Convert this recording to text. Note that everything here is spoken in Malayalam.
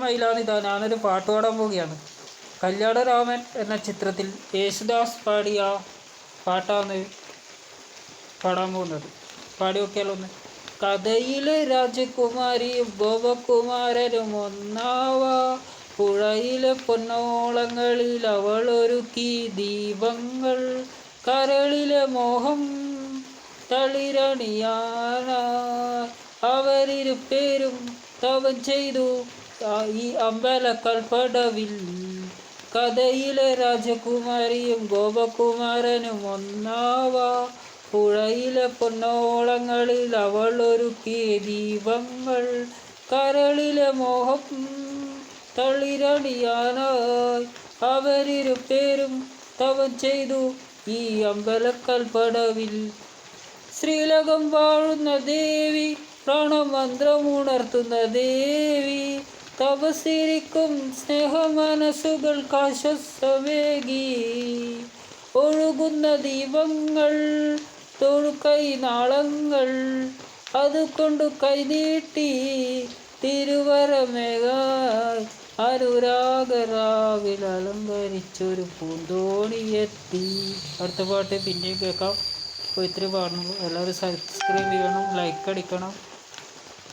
മൈലാനിതാ ഞാനൊരു പാട്ട് പാടാൻ പോവുകയാണ്. കല്യാണരാമൻ എന്ന ചിത്രത്തിൽ യേശുദാസ് പാടിയ പാട്ടാണ് പാടാൻ പോകുന്നത്. പാടി നോക്കിയാലോ ഒന്ന്. കഥയിലെ രാജകുമാരിയും ഗോപകുമാരനും ഒന്നാവാ, പുഴയിലെ പൊന്നോളങ്ങളിൽ അവൾ ഒരുക്കി ദീപങ്ങൾ, കരളിലെ മോഹം തളിരണിയാനായി അവരിരുപേരും തപം ചെയ്തു ഈ അമ്പലക്കൽപ്പടവിൽ. കഥയിലെ രാജകുമാരിയും ഗോപകുമാരനും ഒന്നാവാ, പുഴയിലെ പൊന്നോളങ്ങളിൽ അവൾ ഒരുക്കിയ ദീപങ്ങൾ, കരളിലെ മോഹം തളിരണിയാനായി അവരിരുപേരും തപം ചെയ്തു ഈ അമ്പലക്കൽപ്പടവിൽ. ശ്രീലകം വാഴുന്ന ദേവി, പ്രണമന്ത്രമുണർത്തുന്ന ദേവി, തപസ്സിരിക്കും സ്നേഹമനസ്സുകൾക്കാശ്വസമേകി. ഒഴുകുന്ന ദീപങ്ങൾ, തൊഴുകൈ നാളങ്ങൾ, അതുകൊണ്ടു കൈനീട്ടി തിരുവരമേകായി അനുരാഗരാവിൽ അലങ്കരിച്ചൊരു പൂന്തോണിയെത്തി. അടുത്ത പാട്ട് പിന്നെയും കേൾക്കാം. അപ്പോൾ ഇത്രയും പാടുന്നുള്ളൂ. എല്ലാവരും സബ്സ്ക്രൈബ് ചെയ്യണം, ലൈക്ക് അടിക്കണം.